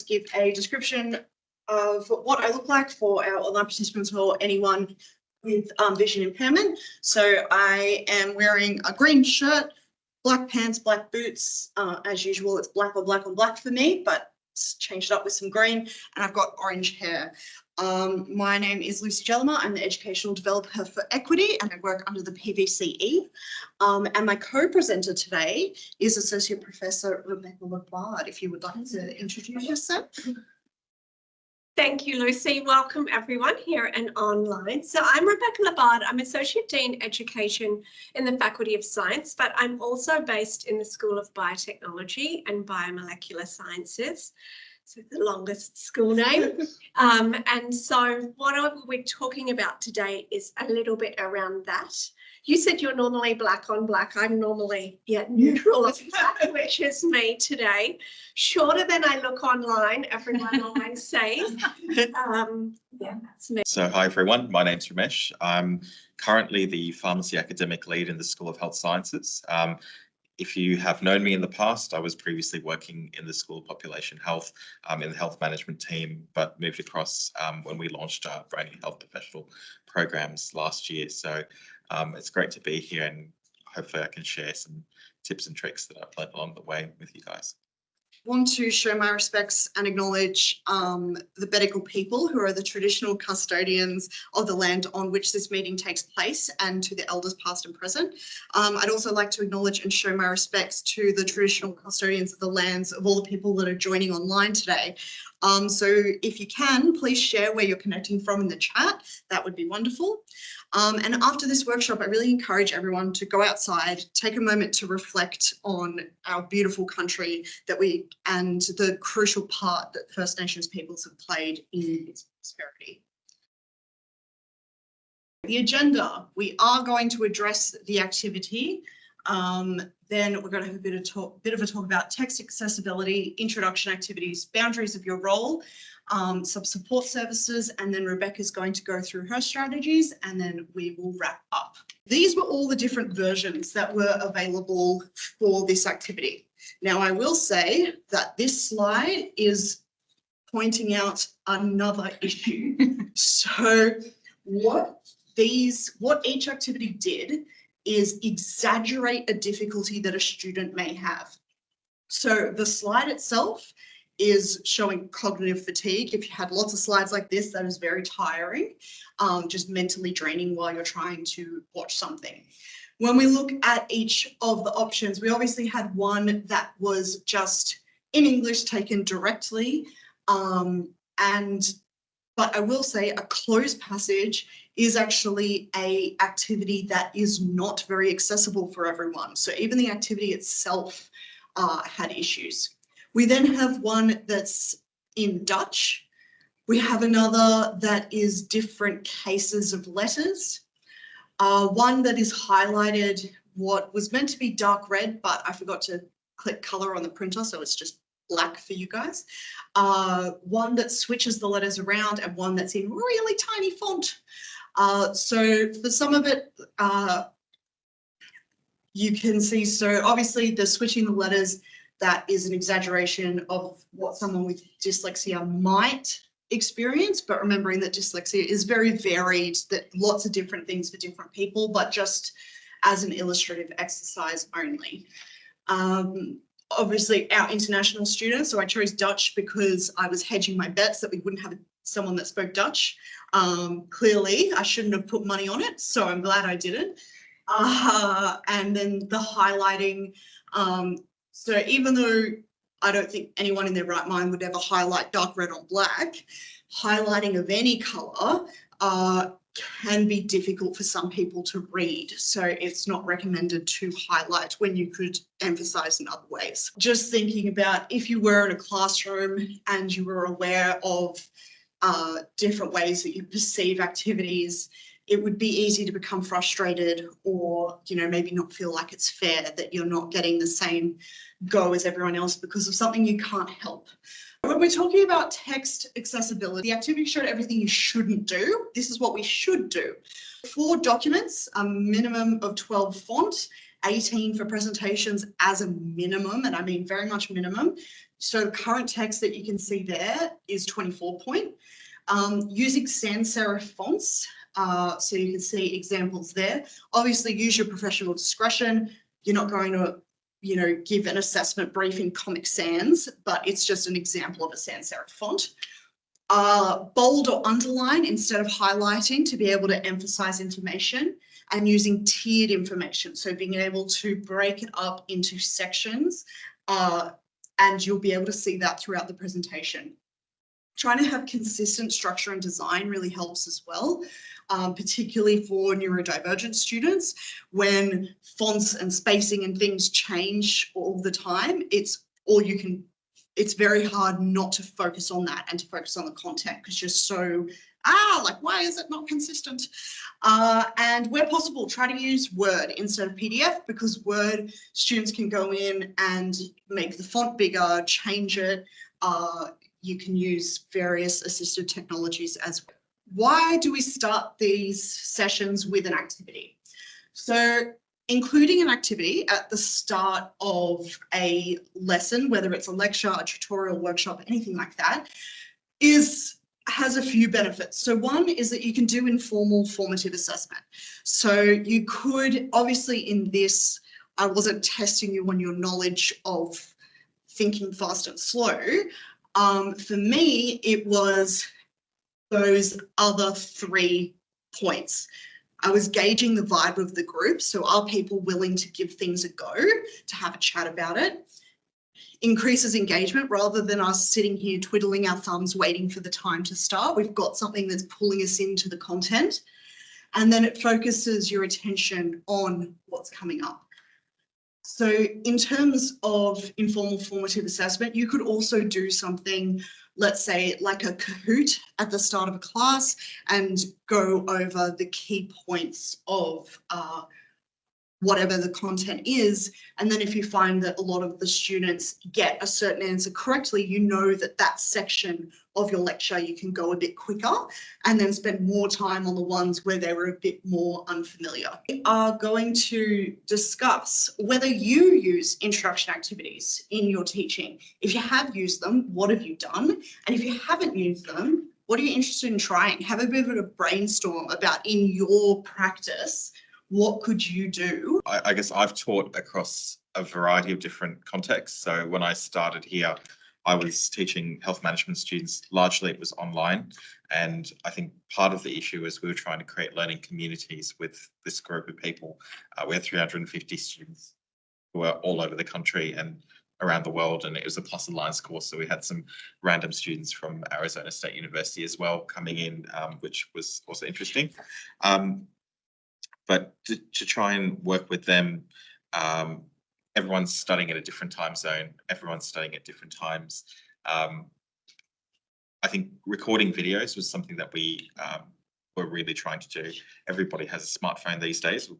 give a description of what I look like for our online participants or anyone with vision impairment. So I am wearing a green shirt, black pants, black boots. As usual, it's black on black on black for me, but it's changed up with some green, and I've got orange hair. My name is Lucy Jellema. I'm the Educational Developer for Equity, and I work under the PVCE. And my co-presenter today is Associate Professor Rebecca Bard. If you would like to introduce yourself. Thank you, Lucy. Welcome everyone here and online. So I'm Rebecca Bard. I'm Associate Dean Education in the Faculty of Science, but I'm also based in the School of Biotechnology and Biomolecular Sciences. So the longest school name. And so what we're talking about today is a little bit around that. You said you're normally black on black. I'm normally neutral on black, which is me today. Shorter than I look online, everyone always says. Yeah, that's me. So hi everyone, my name's Ramesh. I'm currently the Pharmacy Academic Lead in the School of Health Sciences. If you have known me in the past, I was previously working in the School of Population Health in the health management team, but moved across when we launched our brand new health professional programs last year. So it's great to be here, and hopefully I can share some tips and tricks that I've learned along the way with you guys. Want to show my respects and acknowledge the Bedigal people who are the traditional custodians of the land on which this meeting takes place, and to the elders past and present. I'd also like to acknowledge and show my respects to the traditional custodians of the lands of all the people that are joining online today. So if you can, please share where you're connecting from in the chat. That would be wonderful. And after this workshop, I really encourage everyone to go outside, take a moment to reflect on our beautiful country and the crucial part that First Nations peoples have played in its prosperity. The agenda, we are going to address the activity. Then we're going to have a bit of a talk about text accessibility, introduction activities, boundaries of your role, some support services, and then Rebecca's going to go through her strategies, and then we will wrap up. These were all the different versions that were available for this activity. Now, I will say that this slide is pointing out another issue. So what each activity did is exaggerate a difficulty that a student may have. So the slide itself is showing cognitive fatigue. If you had lots of slides like this, that is very tiring, just mentally draining while you're trying to watch something. When we look at each of the options, we obviously had one that was just in English taken directly, but I will say a closed passage is actually an activity that is not very accessible for everyone. So even the activity itself had issues. We then have one that's in Dutch. We have another that is different cases of letters. One that is highlighted what was meant to be dark red, but I forgot to click color on the printer, so it's just black for you guys. One that switches the letters around, and one that's in really tiny font. So for some of it, you can see, so obviously the switching the letters, that is an exaggeration of what someone with dyslexia might experience, but remembering that dyslexia is very varied, that lots of different things for different people, but just as an illustrative exercise only. Obviously our international students, so I chose Dutch because I was hedging my bets that we wouldn't have someone that spoke Dutch. Clearly I shouldn't have put money on it, so I'm glad I didn't. And then the highlighting, so even though I don't think anyone in their right mind would ever highlight dark red on black, highlighting of any colour can be difficult for some people to read. So it's not recommended to highlight when you could emphasise in other ways. Just thinking about if you were in a classroom and you were aware of different ways that you perceive activities, it would be easy to become frustrated, or, you know, maybe not feel like it's fair that you're not getting the same go as everyone else because of something you can't help. When we're talking about text accessibility, the activity showed everything you shouldn't do. This is what we should do. For documents, a minimum of 12 font, 18 for presentations as a minimum, and I mean very much minimum. So the current text that you can see there is 24 point. Using sans serif fonts, so you can see examples there. Obviously, use your professional discretion. You're not going to, give an assessment brief in Comic Sans, but it's just an example of a sans serif font. Bold or underline instead of highlighting to be able to emphasize information, and using tiered information. So being able to break it up into sections, and you'll be able to see that throughout the presentation. Trying to have consistent structure and design really helps as well, particularly for neurodivergent students. When fonts and spacing and things change all the time, it's very hard not to focus on that and to focus on the content, because you're so, why is it not consistent? And where possible, try to use Word instead of PDF, because Word, students can go in and make the font bigger, change it. You can use various assistive technologies as well. Why do we start these sessions with an activity? So including an activity at the start of a lesson, whether it's a lecture, a tutorial, workshop, anything like that, has a few benefits. So one is that you can do informal formative assessment. So you could, obviously in this, I wasn't testing you on your knowledge of thinking fast and slow. For me, it was those other 3 points. I was gauging the vibe of the group. So are people willing to give things a go, to have a chat about it? Increases engagement rather than us sitting here twiddling our thumbs waiting for the time to start. We've got something that's pulling us into the content, and then it focuses your attention on what's coming up. So in terms of informal formative assessment, you could also do something, let's say like a Kahoot at the start of a class, and go over the key points of whatever the content is. And then if you find that a lot of the students get a certain answer correctly, you know that that section of your lecture you can go a bit quicker, and then spend more time on the ones where they were a bit more unfamiliar. We are going to discuss whether you use introduction activities in your teaching. If you have used them, what have you done? And if you haven't used them, what are you interested in trying? Have a bit of a brainstorm about, in your practice, what could you do? I guess I've taught across a variety of different contexts. So when I started here, I was teaching health management students. Largely it was online. And I think part of the issue is we were trying to create learning communities with this group of people. We had 350 students who were all over the country and around the world, and it was a plus alliance course. So we had some random students from Arizona State University as well coming in, which was also interesting. But to try and work with them, everyone's studying at a different time zone. Everyone's studying at different times. I think recording videos was something that we were really trying to do. Everybody has a smartphone these days.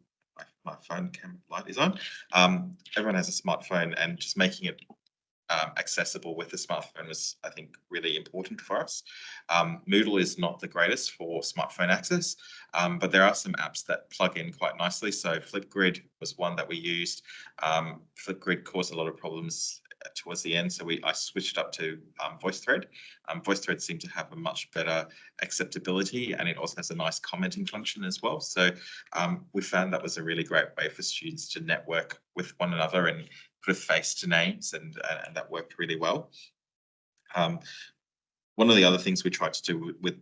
My phone camera light is on. Everyone has a smartphone, and just making it accessible with the smartphone was, I think, really important for us. Moodle is not the greatest for smartphone access, but there are some apps that plug in quite nicely. So Flipgrid was one that we used. Flipgrid caused a lot of problems towards the end, so I switched up to VoiceThread. VoiceThread seemed to have a much better acceptability, and it also has a nice commenting function as well. So we found that was a really great way for students to network with one another and put a face to names, and that worked really well. One of the other things we tried to do with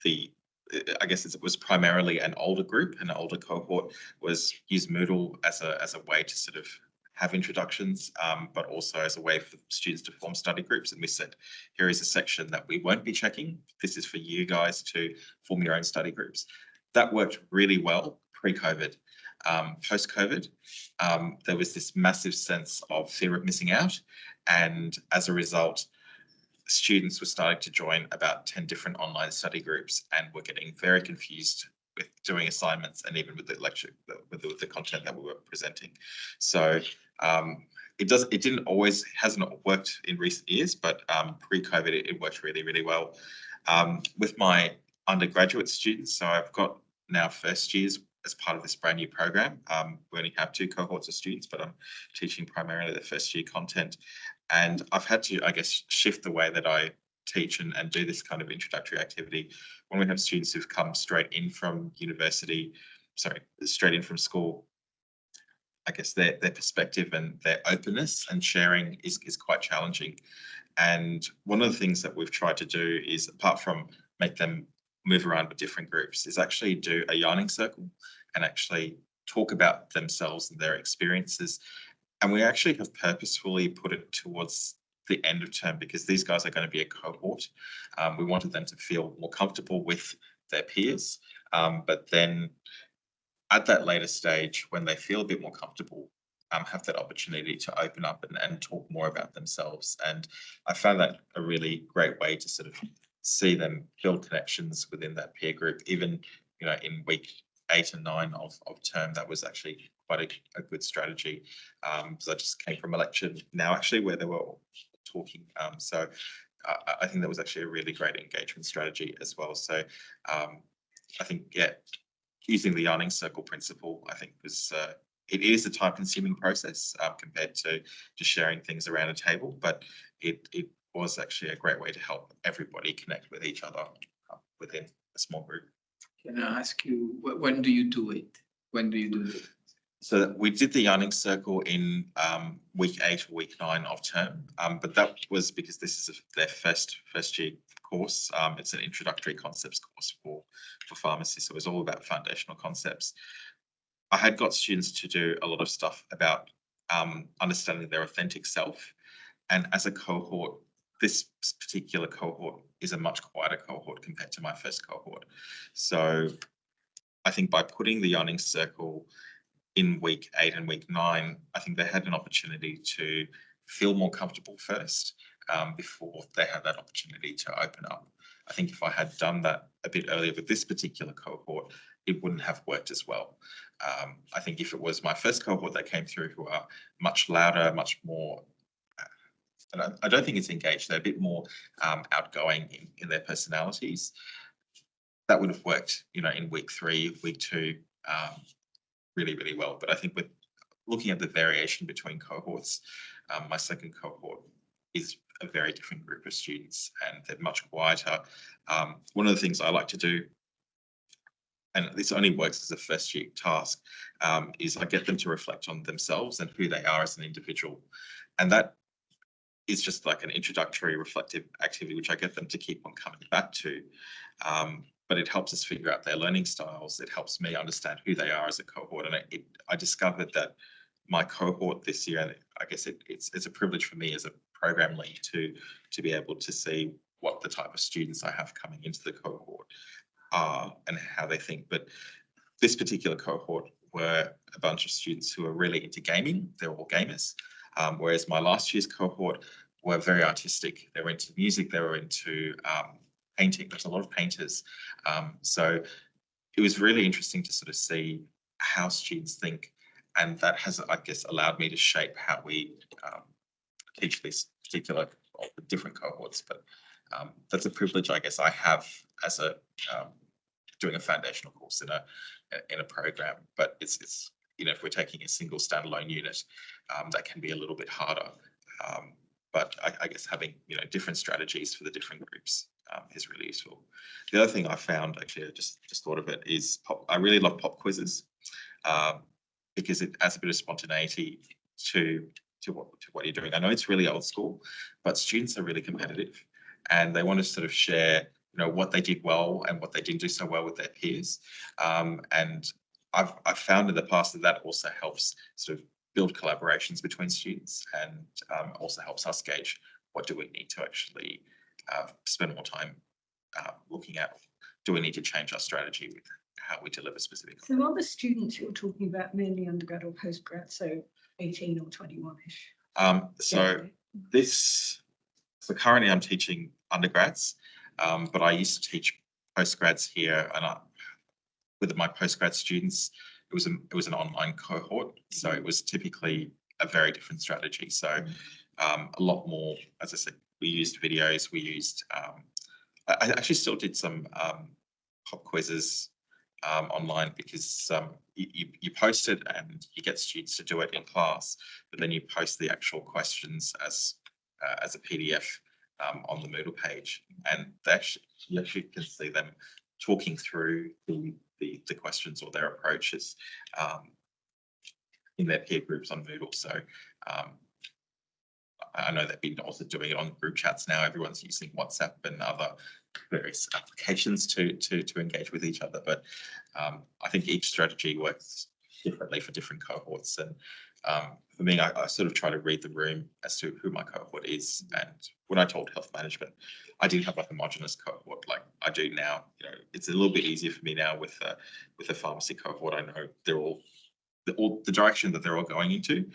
I guess it was primarily an older group, an older cohort, was use Moodle as a way to sort of have introductions, but also as a way for students to form study groups. And we said, here is a section that we won't be checking. This is for you guys to form your own study groups. That worked really well pre-COVID. Post-COVID, there was this massive sense of fear of missing out. And as a result, students were starting to join about 10 different online study groups and were getting very confused with doing assignments and even with the lecture, with the content that we were presenting. So it hasn't worked in recent years, but pre-COVID, it worked really, really well. With my undergraduate students, so I've got now first years as part of this brand new program. We only have 2 cohorts of students, but I'm teaching primarily the first year content. And I've had to, I guess, shift the way that I teach and do this kind of introductory activity when we have students who've come straight in from straight in from school. I guess their perspective and their openness and sharing is quite challenging. And one of the things that we've tried to do is, apart from make them move around with different groups, is actually do a yarning circle and actually talk about themselves and their experiences. And we actually have purposefully put it towards the end of term because these guys are going to be a cohort. We wanted them to feel more comfortable with their peers, but then at that later stage, when they feel a bit more comfortable, have that opportunity to open up and talk more about themselves. And I found that a really great way to sort of see them build connections within that peer group. Even, in week 8 and 9 of term, that was actually quite a good strategy. So I just came from a lecture now actually where they were all talking. So I think that was actually a really great engagement strategy as well. So I think, using the yarning circle principle, I think was it is a time-consuming process compared to just sharing things around a table, but it was actually a great way to help everybody connect with each other within a small group. Can I ask you, when do you do it? When do you do it? So we did the yarning circle in week 8 or week 9 of term, but that was because this is their first year course. It's an introductory concepts course for pharmacy, so it was all about foundational concepts. I had got students to do a lot of stuff about understanding their authentic self, and as a cohort, this particular cohort is a much quieter cohort compared to my first cohort. So I think by putting the yarning circle in week 8 and week 9, I think they had an opportunity to feel more comfortable first before they had that opportunity to open up. I think if I had done that a bit earlier with this particular cohort, it wouldn't have worked as well. I think if it was my first cohort that came through who are much louder, much more, and I don't think it's engaged, they're a bit more outgoing in their personalities, that would have worked, in week 3, week 2, really, really well. But I think with looking at the variation between cohorts, my second cohort is a very different group of students and they're much quieter. One of the things I like to do, and this only works as a first year task, is I get them to reflect on themselves and who they are as an individual. And that is just like an introductory reflective activity, which I get them to keep on coming back to. But it helps us figure out their learning styles. It helps me understand who they are as a cohort. And I discovered that my cohort this year, and I guess it's a privilege for me as a program lead to be able to see what the type of students I have coming into the cohort are and how they think. But this particular cohort were a bunch of students who are really into gaming. They're all gamers. Whereas my last year's cohort were very artistic. They were into music. They were into painting. There's a lot of painters. So it was really interesting to sort of see how students think. And that has, I guess, allowed me to shape how we teach these particular different cohorts. But that's a privilege, I guess, I have as a doing a foundational course in a program. But it's if we're taking a single standalone unit, that can be a little bit harder. But I guess having different strategies for the different groups is really useful. The other thing I found, actually, I just thought of it, is I really love pop quizzes because it adds a bit of spontaneity to what you're doing. I know it's really old school, but students are really competitive and they want to sort of share what they did well and what they didn't do so well with their peers. And I've found in the past that also helps sort of build collaborations between students and also helps us gauge what do we need to actually spend more time looking at. Do we need to change our strategy with how we deliver specifically? So are the students you're talking about mainly undergrad or postgrad, so 18 or 21-ish? So currently I'm teaching undergrads, but I used to teach postgrads here, and with my postgrad students, it was an online cohort, so it was typically a very different strategy. So a lot more, as I said, we used videos, we used, I actually still did some pop quizzes online because you post it and you get students to do it in class, but then you post the actual questions as as a PDF on the Moodle page, and you actually can see them talking through the questions or their approaches in their peer groups on Moodle. So I know they've been also doing it on group chats now. Everyone's using WhatsApp and other various applications to engage with each other. But I think each strategy works differently for different cohorts. And for me, I sort of try to read the room as to who my cohort is. And when I told health management, I didn't have like a homogenous cohort like I do now. You know, it's a little bit easier for me now with a pharmacy cohort. I know they're all the direction that they're all going into.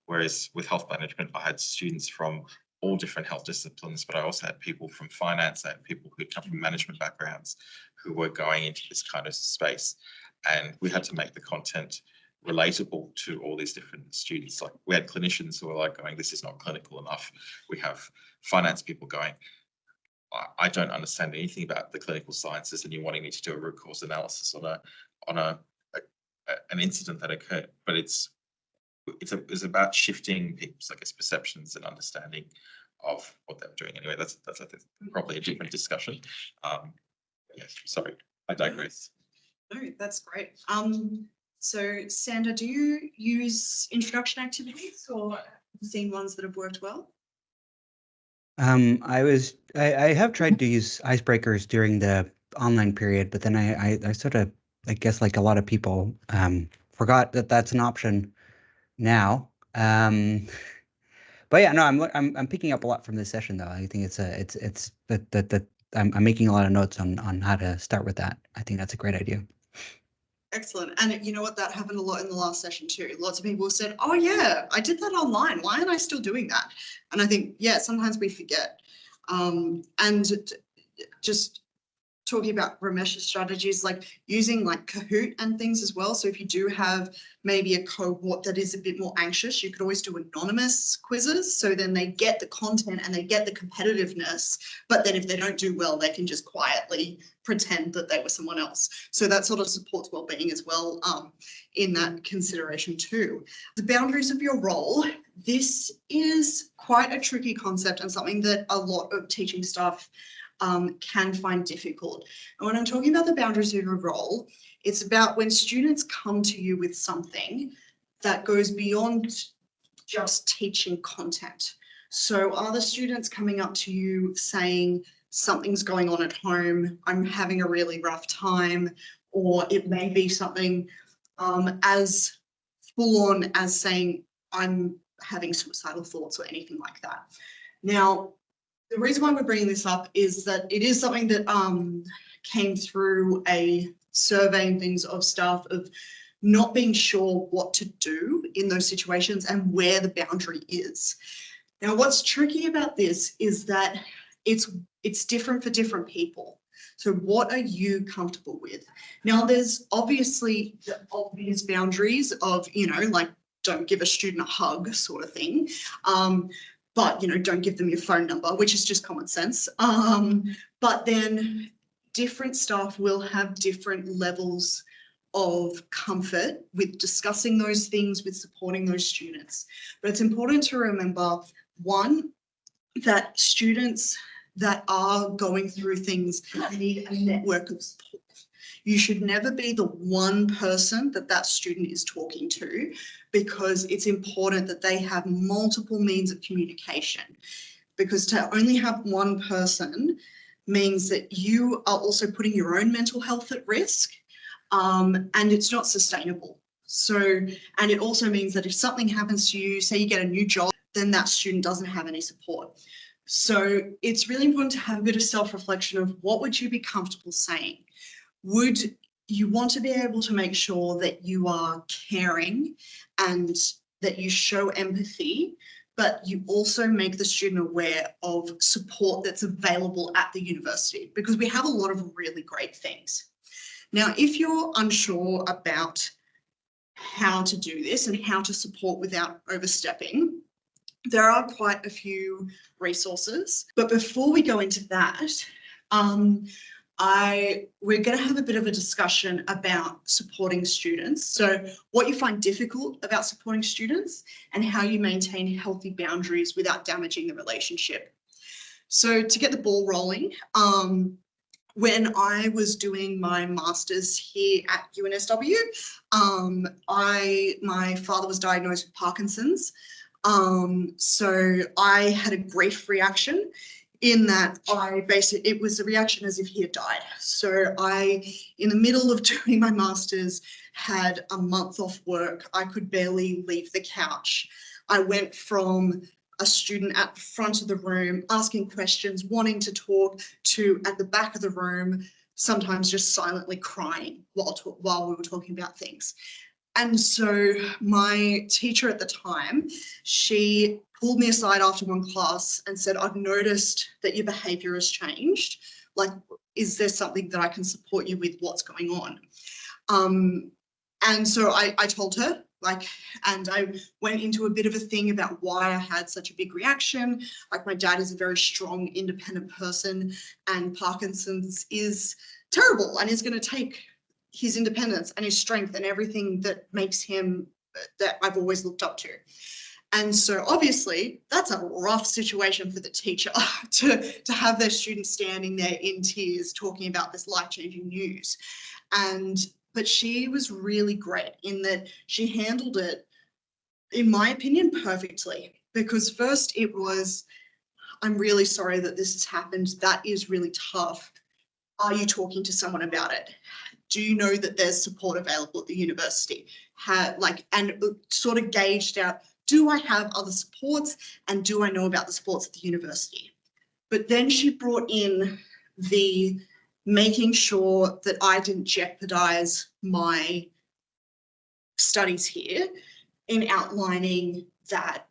Whereas with health management, I had students from all different health disciplines, but I also had people from finance, I had people who come from management backgrounds who were going into this kind of space. And we had to make the content relatable to all these different students. Like we had clinicians who were like going, this is not clinical enough. We have finance people going, I don't understand anything about the clinical sciences, and you're wanting me to do a root cause analysis on an incident that occurred. But it's about shifting people's, I guess, perceptions and understanding of what they're doing. Anyway, that's I think probably a different discussion. Yes, sorry, I digress. No, that's great. So Sandra, do you use introduction activities or have you seen ones that have worked well? I have tried to use icebreakers during the online period, but then I sort of, I guess like a lot of people, forgot that that's an option now. But yeah, no, I'm picking up a lot from this session though. I think it's that I'm making a lot of notes on how to start with that. I think that's a great idea. Excellent. And you know what, that happened a lot in the last session too. Lots of people said, oh yeah, I did that online. Why aren't I still doing that? And I think, yeah, sometimes we forget. And just talking about Ramesh's strategies, like using like Kahoot and things as well. So if you do have maybe a cohort that is a bit more anxious, you could always do anonymous quizzes. So then they get the content and they get the competitiveness, but then if they don't do well, they can just quietly pretend that they were someone else. So that sort of supports well-being as well in that consideration too. The boundaries of your role. This is quite a tricky concept and something that a lot of teaching staff can find difficult. And when I'm talking about the boundaries of your role, it's about when students come to you with something that goes beyond just teaching content. So are the students coming up to you saying something's going on at home, I'm having a really rough time, or it may be something as full on as saying I'm having suicidal thoughts or anything like that. Now, the reason why we're bringing this up is that it is something that came through a survey and things of staff of not being sure what to do in those situations and where the boundary is. Now, what's tricky about this is that it's different for different people. So what are you comfortable with? Now, there's obviously the obvious boundaries of, you know, like don't give a student a hug sort of thing. But, you know, don't give them your phone number, which is just common sense. But then different staff will have different levels of comfort with discussing those things, with supporting those students. But it's important to remember, one, that students that are going through things need a network of support. You should never be the one person that student is talking to, because it's important that they have multiple means of communication. Because to only have one person means that you are also putting your own mental health at risk, and it's not sustainable. So, and it also means that if something happens to you, say you get a new job, then that student doesn't have any support. So it's really important to have a bit of self-reflection of what would you be comfortable saying? Would you want to be able to make sure that you are caring and that you show empathy, but you also make the student aware of support that's available at the university, because we have a lot of really great things. Now, if you're unsure about how to do this and how to support without overstepping, there are quite a few resources. But before we go into that, we're going to have a bit of a discussion about supporting students. So what you find difficult about supporting students and how you maintain healthy boundaries without damaging the relationship. So to get the ball rolling, when I was doing my master's here at UNSW, my father was diagnosed with Parkinson's. So I had a grief reaction in that it was a reaction as if he had died. So in the middle of doing my master's, had a month off work. I could barely leave the couch. I went from a student at the front of the room asking questions, wanting to talk, to at the back of the room, sometimes just silently crying while we were talking about things. And so my teacher at the time, she pulled me aside after one class and said, I've noticed that your behavior has changed. Like, is there something that I can support you with? What's going on? And so I told her, and I went into a bit of a thing about why I had such a big reaction. Like, my dad is a very strong, independent person, and Parkinson's is terrible and is going to take his independence and his strength and everything that makes him, that I've always looked up to. And so obviously that's a rough situation for the teacher to have their student standing there in tears talking about this life-changing news. But she was really great in that she handled it, in my opinion, perfectly. Because first it was, I'm really sorry that this has happened. That is really tough. Are you talking to someone about it? Do you know that there's support available at the university? And sort of gauged out, do I have other supports and do I know about the supports at the university? But then she brought in the making sure that I didn't jeopardize my studies here in outlining that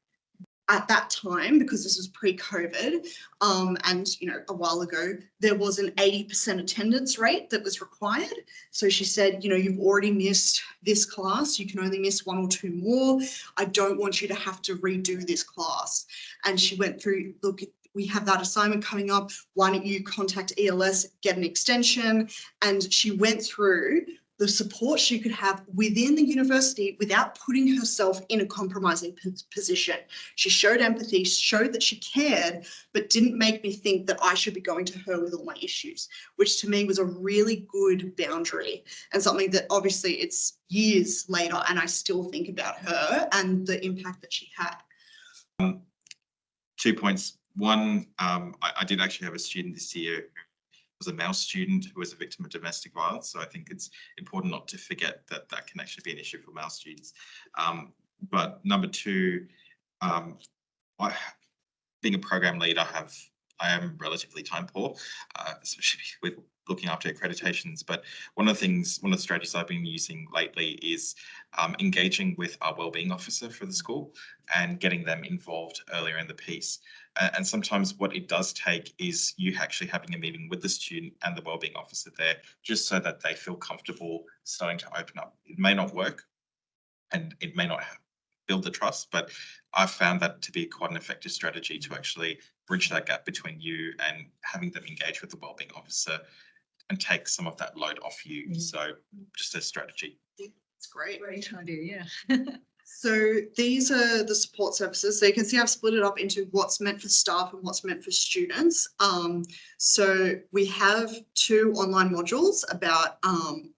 at that time, because this was pre-COVID, and a while ago, there was an 80% attendance rate that was required. So she said, you've already missed this class, you can only miss 1 or 2 more. I don't want you to have to redo this class. And she went through, look, we have that assignment coming up. Why don't you contact ELS, get an extension? And she went through the support she could have within the university without putting herself in a compromising position. She showed empathy, showed that she cared, but didn't make me think that I should be going to her with all my issues, which to me was a really good boundary and something that obviously it's years later and I still think about her and the impact that she had. 2 points. One, I did actually have a student this year who was a male student who was a victim of domestic violence. So I think it's important not to forget that that can actually be an issue for male students. But number 2, being a program lead, I am relatively time poor, especially with looking after accreditations. But one of the strategies I've been using lately is engaging with our wellbeing officer for the school and getting them involved earlier in the piece. And sometimes what it does take is you actually having a meeting with the student and the wellbeing officer there, just so that they feel comfortable starting to open up. It may not work and it may not build the trust, but I've found that to be quite an effective strategy to actually bridge that gap between you and having them engage with the wellbeing officer and take some of that load off you. So just a strategy. It's great. Great idea, yeah. So these are the support services. So you can see I've split it up into what's meant for staff and what's meant for students. So we have 2 online modules about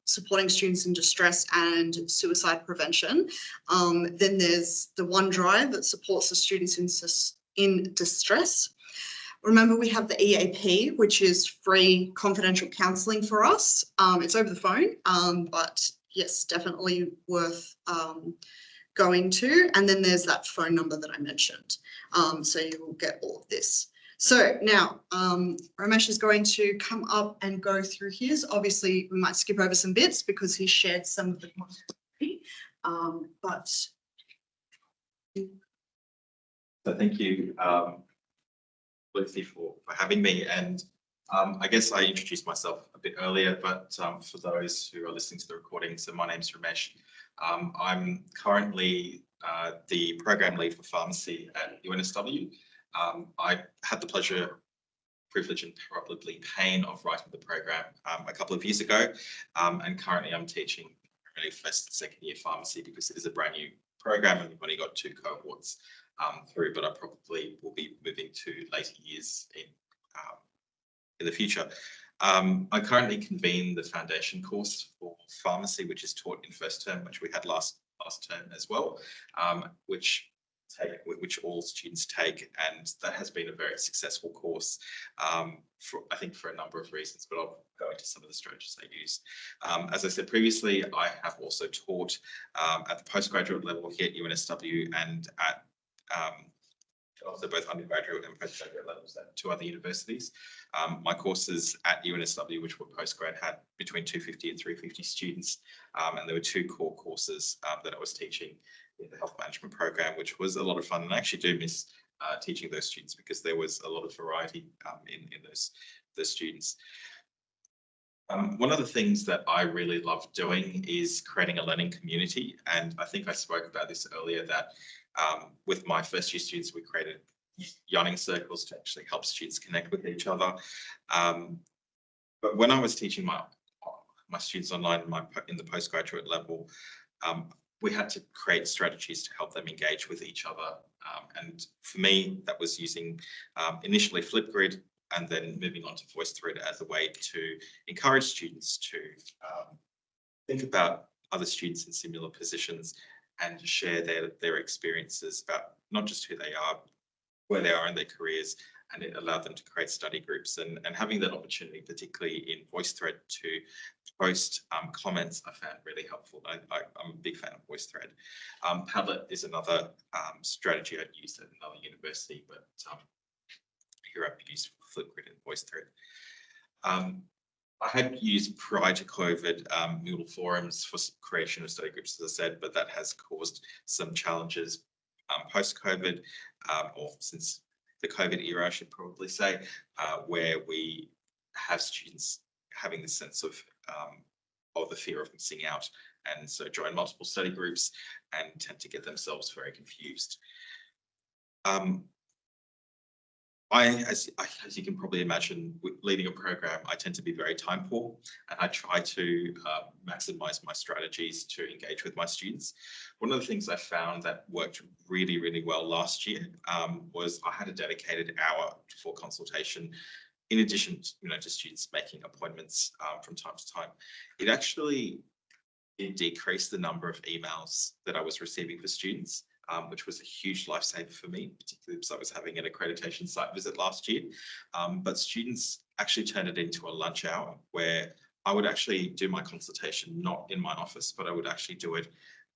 supporting students in distress and suicide prevention. Then there's the OneDrive that supports the students in distress. Remember, we have the EAP, which is free confidential counselling for us. It's over the phone, but yes, definitely worth going to. And then there's that phone number that I mentioned. So you will get all of this. So now Ramesh is going to come up and go through his. Obviously, we might skip over some bits because he shared some of the content. But so thank you, Lucy, for having me. And I guess I introduced myself a bit earlier, but for those who are listening to the recording, so my name's Ramesh. I'm currently the program lead for pharmacy at UNSW. I had the pleasure privilege and probably pain of writing the program a couple of years ago, and currently I'm teaching really first and second year pharmacy because it is a brand new program and we've only got 2 cohorts through, but I probably will be moving to later years in the future. I currently convene the foundation course for pharmacy, which is taught in first term, which we had last term as well, which all students take, and that has been a very successful course I think for a number of reasons, but I'll go into some of the strategies they use. As I said previously, I have also taught at the postgraduate level here at UNSW and at also both undergraduate and postgraduate levels at 2 other universities. My courses at UNSW, which were postgrad, had between 250 and 350 students, and there were 2 core courses that I was teaching in the health management program, which was a lot of fun. And I actually do miss teaching those students because there was a lot of variety in those students. One of the things that I really love doing is creating a learning community. And I think I spoke about this earlier, that with my first year students, we created yarning circles to actually help students connect with each other. But when I was teaching my students online in the postgraduate level, we had to create strategies to help them engage with each other. And for me, that was using initially Flipgrid and then moving on to VoiceThread as a way to encourage students to think about other students in similar positions and share their experiences about not just who they are, where they are in their careers, and it allowed them to create study groups. And having that opportunity, particularly in VoiceThread, to post comments, I found really helpful. I'm a big fan of VoiceThread. Padlet is another strategy I'd used at another university, but here I've used Flipgrid and VoiceThread. I had used prior to COVID Moodle forums for creation of study groups, as I said, but that has caused some challenges post-COVID, or since the COVID era, I should probably say, where we have students having the sense of the fear of missing out, and so join multiple study groups and tend to get themselves very confused. As you can probably imagine, with leading a program, I tend to be very time poor, and I try to maximize my strategies to engage with my students. One of the things I found that worked really, really well last year was I had a dedicated hour for consultation. In addition to students making appointments from time to time, it actually decreased the number of emails that I was receiving for students. Which was a huge lifesaver for me, particularly because I was having an accreditation site visit last year. But students actually turned it into a lunch hour where I would actually do my consultation not in my office, but I would actually do it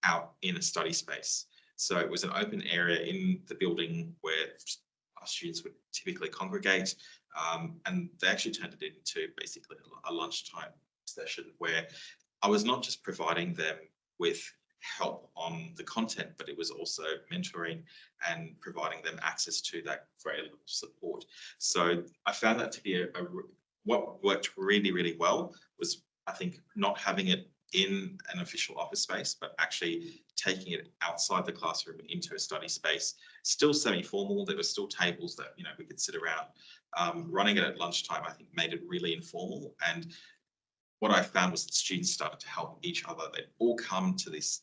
out in a study space. So it was an open area in the building where our students would typically congregate, and they actually turned it into basically a lunchtime session where I was not just providing them with help on the content, but it was also mentoring and providing them access to that great level of support. So I found that to be what worked really, really well was, I think, not having it in an official office space, but actually taking it outside the classroom into a study space, still semi-formal. There were still tables that we could sit around. Running it at lunchtime, I think, made it really informal. And what I found was that students started to help each other. They'd all come to this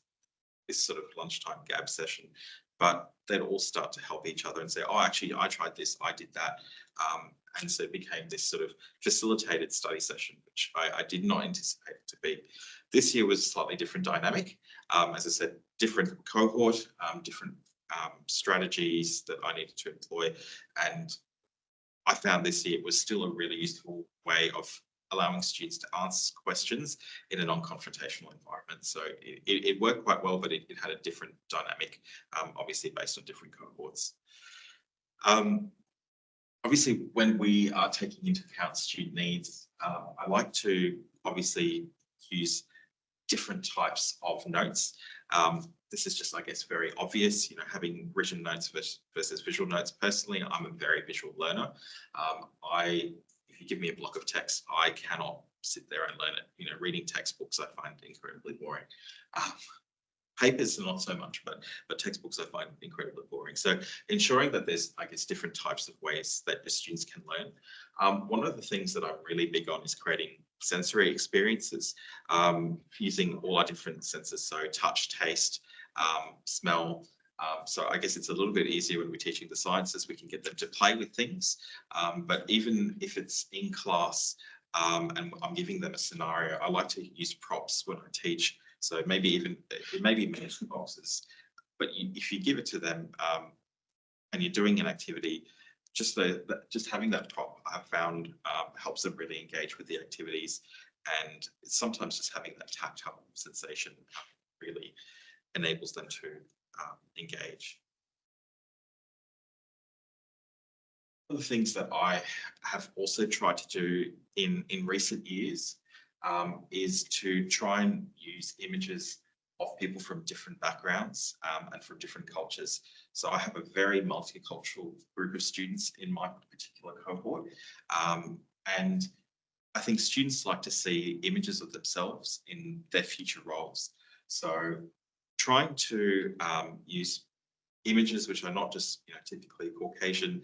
sort of lunchtime gab session, but they'd all start to help each other and say, oh, actually, I tried this, I did that. And so it became this sort of facilitated study session, which I did not anticipate it to be. This year was a slightly different dynamic. As I said, different cohort, different strategies that I needed to employ. And I found this year was still a really useful way of allowing students to ask questions in a non-confrontational environment. So it worked quite well, but it had a different dynamic, obviously based on different cohorts. Obviously, when we are taking into account student needs, I like to obviously use different types of notes. This is just, I guess, very obvious, having written notes versus visual notes. Personally, I'm a very visual learner. If you give me a block of text, I cannot sit there and learn it. Reading textbooks I find incredibly boring. Papers not so much, but textbooks I find incredibly boring. So ensuring that there's, I guess, different types of ways that the students can learn. One of the things that I'm really big on is creating sensory experiences, using all our different senses, so touch, taste, smell. So I guess it's a little bit easier when we're teaching the sciences, we can get them to play with things. But even if it's in class and I'm giving them a scenario, I like to use props when I teach. So maybe even, it may be miniature boxes, but if you give it to them and you're doing an activity, just having that prop, I've found helps them really engage with the activities. And sometimes just having that tactile sensation really enables them to engage. One of the things that I have also tried to do in recent years is to try and use images of people from different backgrounds and from different cultures. So I have a very multicultural group of students in my particular cohort. And I think students like to see images of themselves in their future roles. So trying to use images which are not just, typically Caucasian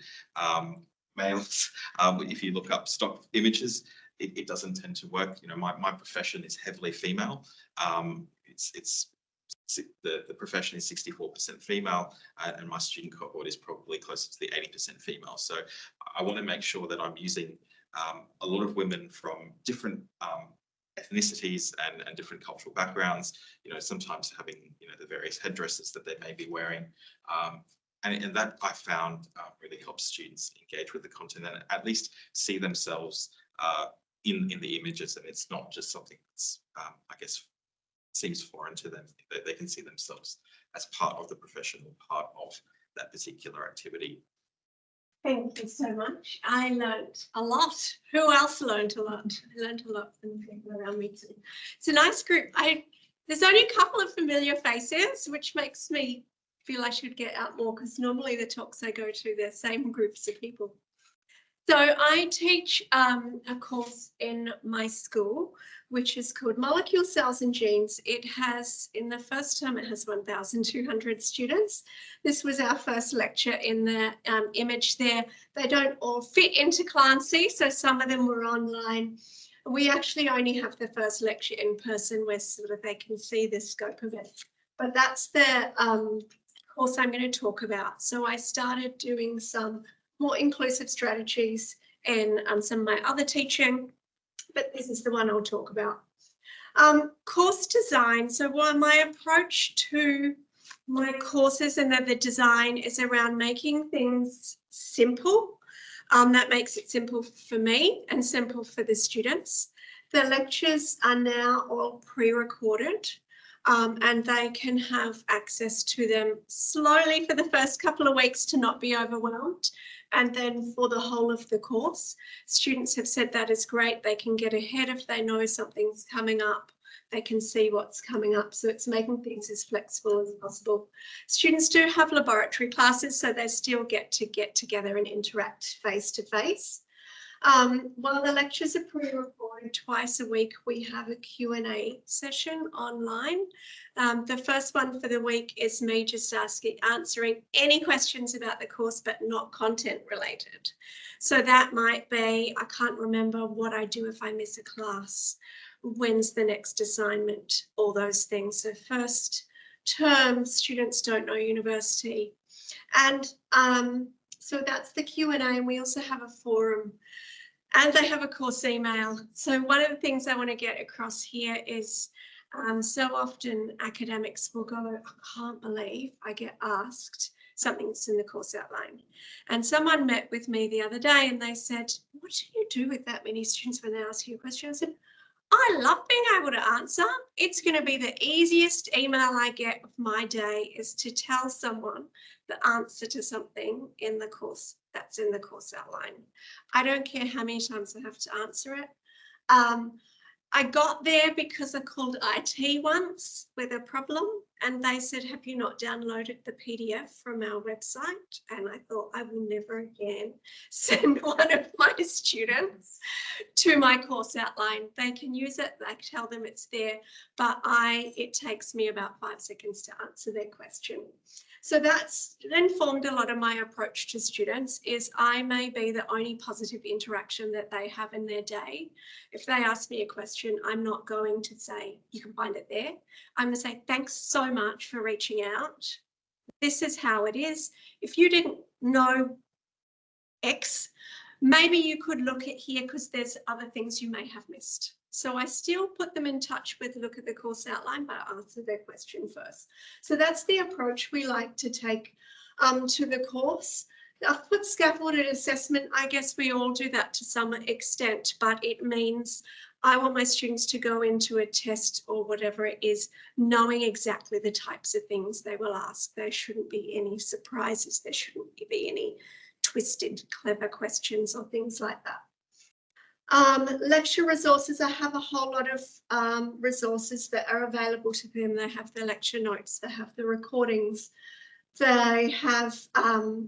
males. If you look up stock images, it doesn't tend to work. My profession is heavily female. The profession is 64% female, and my student cohort is probably closer to the 80% female. So I want to make sure that I'm using a lot of women from different ethnicities and different cultural backgrounds, sometimes having, the various headdresses that they may be wearing. And that I found really helps students engage with the content and at least see themselves in the images. And it's not just something that's, I guess, seems foreign to them. They can see themselves as part of the profession or part of that particular activity. Thank you so much. I learned a lot. Who else learned a lot? I learned a lot from the people around me too. It's a nice group. There's only a couple of familiar faces, which makes me feel I should get out more, because normally the talks I go to, they're same groups of people. So I teach a course in my school, which is called Molecule Cells and Genes. It has, in the first term, it has 1,200 students. This was our first lecture in the image there. They don't all fit into Clancy, so some of them were online. We actually only have the first lecture in person where sort of they can see the scope of it. But that's the course I'm going to talk about. So I started doing some more inclusive strategies in some of my other teaching, but this is the one I'll talk about. Course design. So my approach to my courses and the design is around making things simple. That makes it simple for me and simple for the students. The lectures are now all pre-recorded. And they can have access to them slowly for the first couple of weeks to not be overwhelmed. And then for the whole of the course, students have said that is great. They can get ahead if they know something's coming up. They can see what's coming up. So it's making things as flexible as possible. Students do have laboratory classes, so they still get together and interact face to face. While the lectures are pre-recorded twice a week, we have a Q&A session online. The first one for the week is me just answering any questions about the course, but not content related. So that might be, I can't remember what I do if I miss a class, when's the next assignment, all those things. So first term, students don't know university. And so that's the Q&A, and we also have a forum. And they have a course email. So one of the things I want to get across here is so often academics will go, I can't believe I get asked something that's in the course outline. And someone met with me the other day and they said, what do you do with that many students when they ask you a question? I said, I love being able to answer. It's going to be the easiest email I get of my day is to tell someone the answer to something in the course that's in the course outline. I don't care how many times I have to answer it. I got there because I called IT once with a problem, and they said, have you not downloaded the PDF from our website? And I thought, I will never again send one of my students to my course outline. They can use it, I tell them it's there, but it takes me about 5 seconds to answer their question. So that's informed a lot of my approach to students. Is I may be the only positive interaction that they have in their day. If they ask me a question, I'm not going to say, you can find it there. I'm going to say, thanks so much for reaching out. This is how it is. If you didn't know X, maybe you could look at here because there's other things you may have missed. So I still put them in touch with look at the course outline, but answer their question first. So that's the approach we like to take to the course. I've put scaffolded assessment. I guess we all do that to some extent, but it means I want my students to go into a test or whatever it is, knowing exactly the types of things they will ask. There shouldn't be any surprises. There shouldn't be any twisted, clever questions or things like that. Lecture resources, I have a whole lot of resources that are available to them. They have the lecture notes, they have the recordings, they have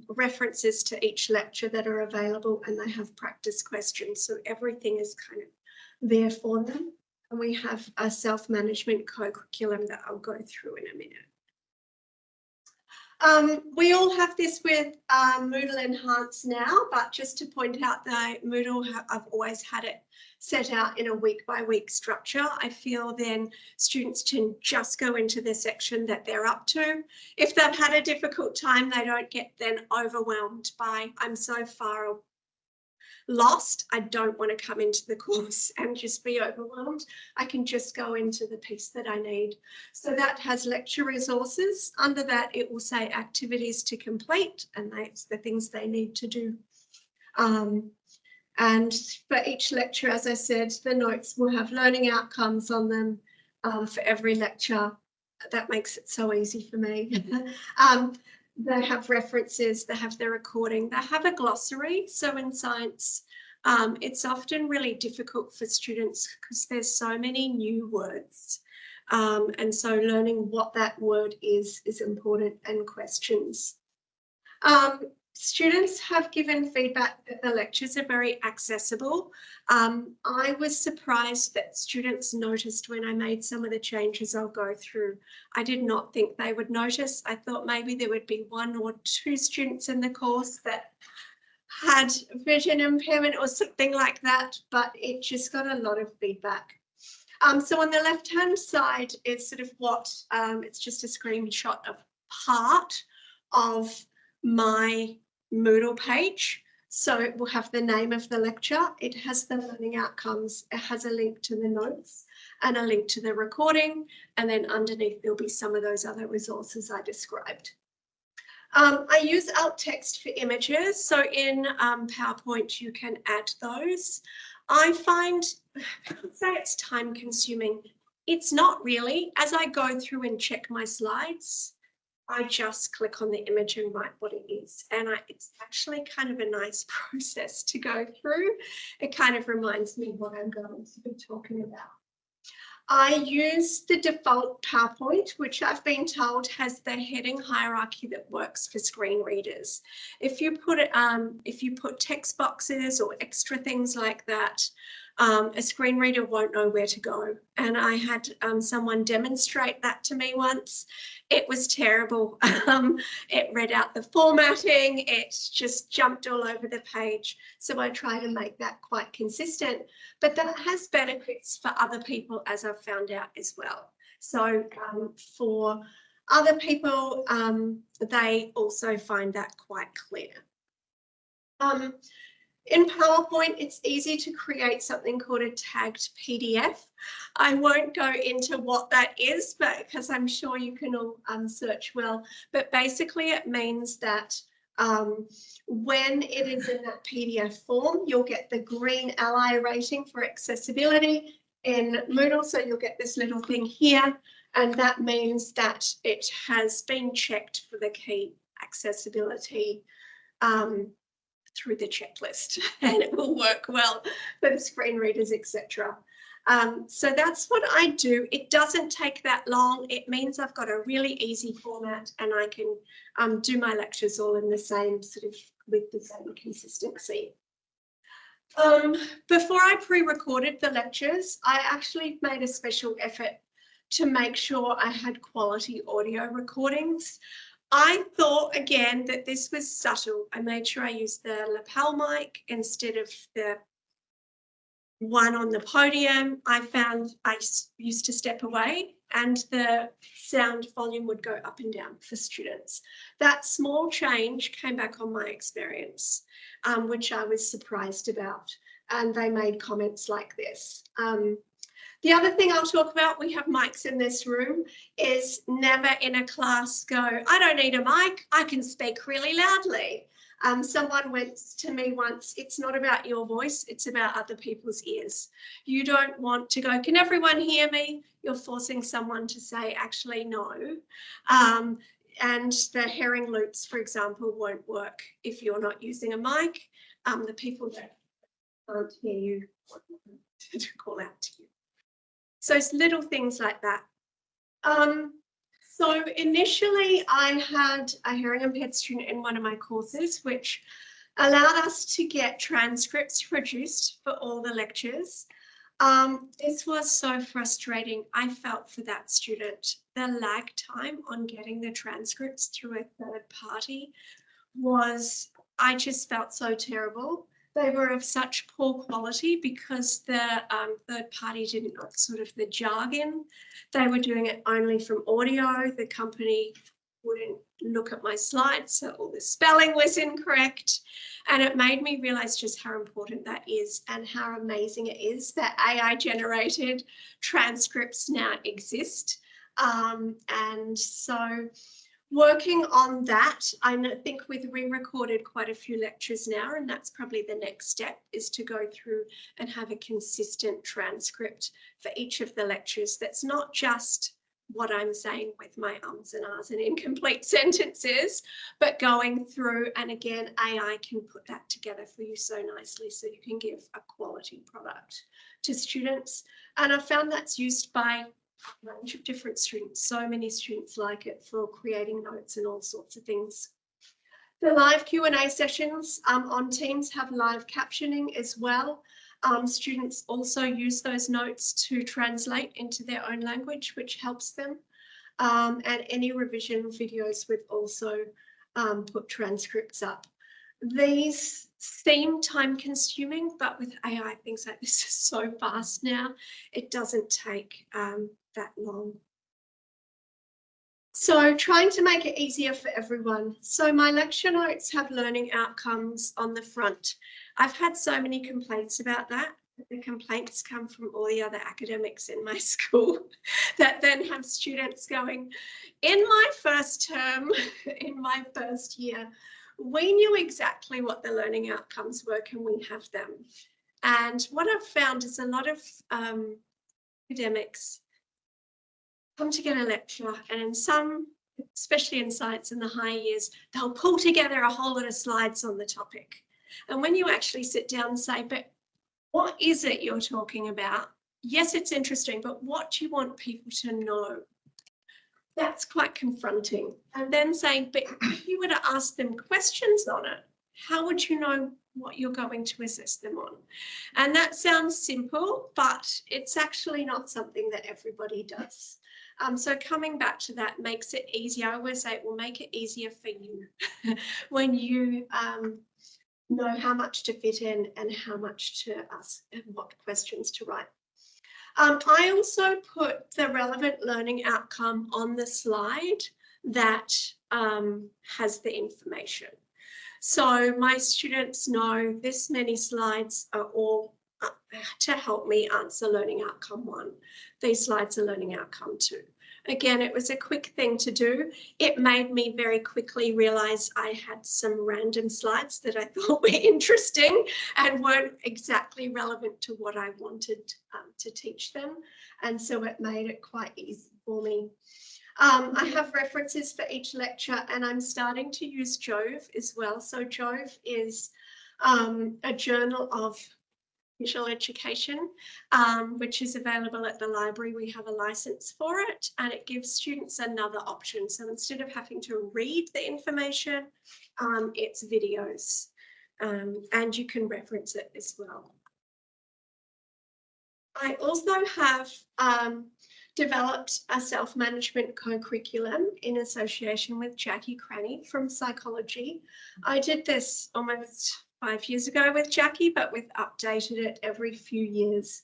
references to each lecture that are available, and they have practice questions. So everything is kind of there for them. And we have a self-management co-curriculum that I'll go through in a minute. We all have this with Moodle Enhanced now, but just to point out that Moodle, I've always had it set out in a week-by-week structure. I feel then students can just go into the section that they're up to. If they've had a difficult time, they don't get then overwhelmed by, I'm so far lost, I don't want to come into the course and just be overwhelmed. I can just go into the piece that I need. So that has lecture resources. Under that, it will say activities to complete, and that's the things they need to do. And for each lecture, as I said, the notes will have learning outcomes on them for every lecture. That makes it so easy for me. They have references, they have their recording, they have a glossary. So in science, it's often really difficult for students because there's so many new words. And so learning what that word is important, and questions. Students have given feedback that the lectures are very accessible. I was surprised that students noticed when I made some of the changes I'll go through. I did not think they would notice. I thought maybe there would be 1 or 2 students in the course that had vision impairment or something like that, but it just got a lot of feedback. So on the left-hand side is sort of what, it's just a screenshot of part of my Moodle page. So it will have the name of the lecture, it has the learning outcomes, it has a link to the notes and a link to the recording, and then underneath there'll be some of those other resources I described. I use alt text for images, so in PowerPoint you can add those. I find, people say it's time consuming. It's not really. As I go through and check my slides, I just click on the image and write what it is. And it's actually kind of a nice process to go through. It kind of reminds me what I'm going to be talking about. I use the default PowerPoint, which I've been told has the heading hierarchy that works for screen readers. If you put text boxes or extra things like that, a screen reader won't know where to go. And I had someone demonstrate that to me once. It was terrible. It read out the formatting, it just jumped all over the page. So I try to make that quite consistent, but that has benefits for other people, as I've found out as well. So for other people, they also find that quite clear. In PowerPoint, it's easy to create something called a tagged PDF. I won't go into what that is, but because I'm sure you can all search well. But basically, it means that when it is in that PDF form, you'll get the green ally rating for accessibility in Moodle. So you'll get this little thing here, and that means that it has been checked for the key accessibility through the checklist, and it will work well for the screen readers, etc. So that's what I do. It doesn't take that long. It means I've got a really easy format and I can do my lectures all in the same sort of with the same consistency. Before I pre-recorded the lectures, I actually made a special effort to make sure I had quality audio recordings. I thought again that this was subtle. I made sure I used the lapel mic instead of the one on the podium. I found I used to step away and the sound volume would go up and down for students. That small change came back on my experience, which I was surprised about. And they made comments like this. The other thing I'll talk about, we have mics in this room, is never in a class go, I don't need a mic, I can speak really loudly. Someone went to me once, it's not about your voice, it's about other people's ears. You don't want to go, can everyone hear me? You're forcing someone to say, actually, no. And the herring loops, for example, won't work if you're not using a mic. The people that can't hear you to call out to you. So it's little things like that. So initially I had a hearing impaired student in one of my courses, which allowed us to get transcripts produced for all the lectures. This was so frustrating. I felt for that student. The lag time on getting the transcripts through a third party was, I just felt so terrible. They were of such poor quality because the third party didn't know sort of the jargon. They were doing it only from audio. The company wouldn't look at my slides, so all the spelling was incorrect. And it made me realize just how important that is and how amazing it is that AI generated transcripts now exist. And so working on that, I think we've re-recorded quite a few lectures now, and that's probably the next step, is to go through and have a consistent transcript for each of the lectures. That's not just what I'm saying with my ums and ahs and incomplete sentences, but going through, and again, AI can put that together for you so nicely so you can give a quality product to students. And I found that's used by a range of different students. So many students like it for creating notes and all sorts of things. The live Q&A sessions on Teams have live captioning as well. Students also use those notes to translate into their own language, which helps them. And any revision videos we've also put transcripts up. These seem time consuming, but with AI, things like this is so fast now, it doesn't take that long. So trying to make it easier for everyone. So my lecture notes have learning outcomes on the front. I've had so many complaints about that. The complaints come from all the other academics in my school that then have students going, in my first term, in my first year, we knew exactly what the learning outcomes were, can we have them? And what I've found is a lot of academics come to get a lecture, and in some, especially in science in the higher years, they'll pull together a whole lot of slides on the topic. And when you actually sit down and say, but what is it you're talking about? Yes, it's interesting, but what do you want people to know? That's quite confronting. And then saying, but if you were to ask them questions on it, how would you know what you're going to assess them on? And that sounds simple, but it's actually not something that everybody does. So coming back to that makes it easier. I always say it will make it easier for you when you know how much to fit in and how much to ask and what questions to write. I also put the relevant learning outcome on the slide that has the information. So my students know this many slides are all to help me answer learning outcome 1. These slides are learning outcome 2. Again, it was a quick thing to do. It made me very quickly realize I had some random slides that I thought were interesting and weren't exactly relevant to what I wanted to teach them. And so it made it quite easy for me. I have references for each lecture, and I'm starting to use Jove as well. So Jove is a journal of visual education, which is available at the library. We have a license for it, and it gives students another option. So instead of having to read the information, it's videos, and you can reference it as well. I also have developed a self-management co-curriculum in association with Jackie Cranny from psychology. I did this almost 5 years ago with Jackie, but we've updated it every few years.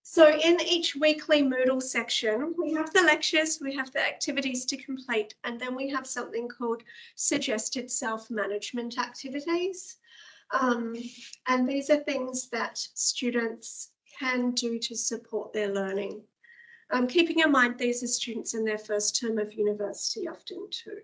So in each weekly Moodle section, we have the lectures, we have the activities to complete, and then we have something called suggested self-management activities. And these are things that students can do to support their learning. Keeping in mind these are students in their first term of university often too.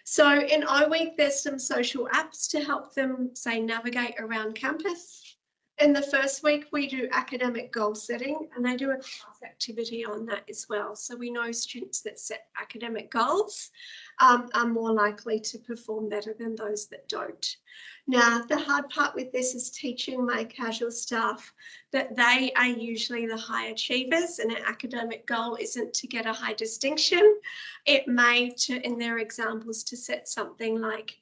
So in O Week, there's some social apps to help them, say, navigate around campus. In the first week, we do academic goal setting, and they do a class activity on that as well. So we know students that set academic goals are more likely to perform better than those that don't. Now, the hard part with this is teaching my casual staff that they are usually the high achievers, and an academic goal isn't to get a high distinction. It may, in their examples, to set something like,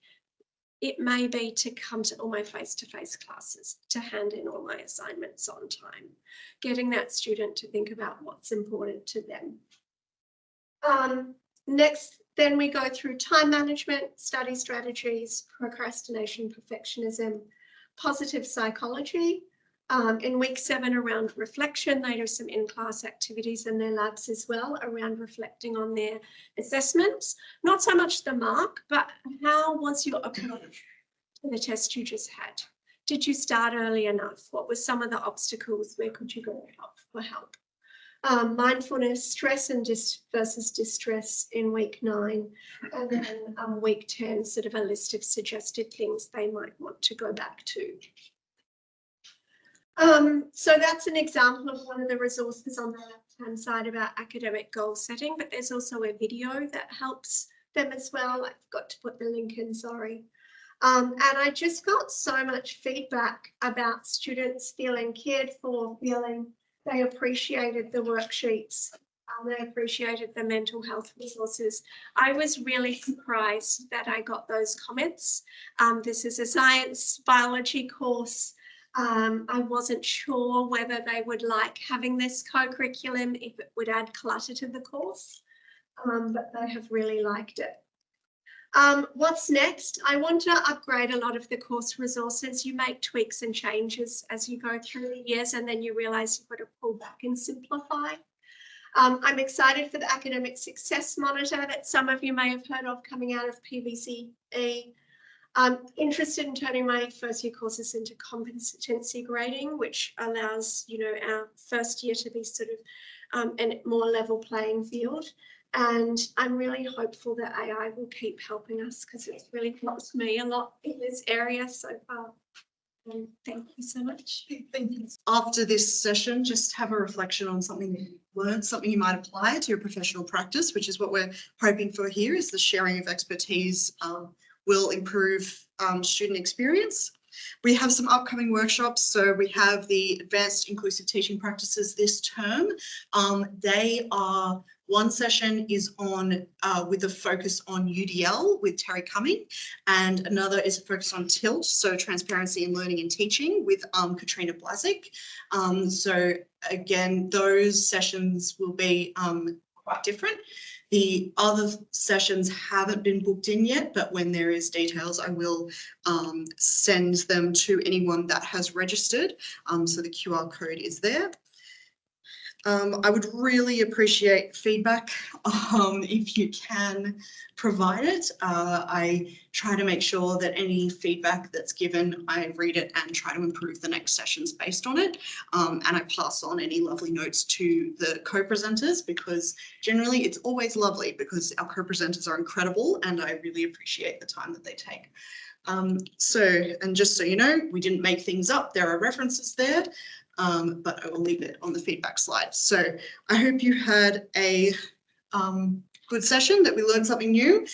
it may be to come to all my face-to-face classes, to hand in all my assignments on time, getting that student to think about what's important to them. Next, then we go through time management, study strategies, procrastination, perfectionism, positive psychology. In week 7 around reflection, they do some in-class activities in their labs as well around reflecting on their assessments. Not so much the mark, but how was your approach to the test you just had? Did you start early enough? What were some of the obstacles? Where could you go for help? Mindfulness, stress and versus distress in week 9, and then week 10, sort of a list of suggested things they might want to go back to. So that's an example of one of the resources on the left-hand side about academic goal setting, but there's also a video that helps them as well. I forgot to put the link in, sorry. And I just got so much feedback about students feeling cared for, feeling they appreciated the worksheets, they appreciated the mental health resources. I was really surprised that I got those comments. This is a science biology course. I wasn't sure whether they would like having this co-curriculum, if it would add clutter to the course, but they have really liked it. What's next? I want to upgrade a lot of the course resources. You make tweaks and changes as you go through the years, and then you realise you've got to pull back and simplify. I'm excited for the Academic Success Monitor that some of you may have heard of coming out of PVCE. I'm interested in turning my first year courses into competency grading, which allows, you know, our first year to be sort of a more level playing field. And I'm really hopeful that AI will keep helping us, because it's really helped me a lot in this area so far. Thank you so much. Thank you. After this session, just have a reflection on something you learned, something you might apply to your professional practice, which is what we're hoping for here, is the sharing of expertise will improve student experience. We have some upcoming workshops. So we have the Advanced Inclusive Teaching Practices this term. They are, one session is on with a focus on UDL with Terry Cumming, and another is a focus on TILT, so Transparency in Learning and Teaching, with Katrina Blazik. So again, those sessions will be quite different. The other sessions haven't been booked in yet, but when there is details, I will send them to anyone that has registered. So the QR code is there. I would really appreciate feedback if you can provide it. I try to make sure that any feedback that's given, I read it and try to improve the next sessions based on it. And I pass on any lovely notes to the co-presenters, because generally it's always lovely, because our co-presenters are incredible and I really appreciate the time that they take. And just so you know, we didn't make things up. There are references there. But I will leave it on the feedback slide. So I hope you had a good session, that we learned something new.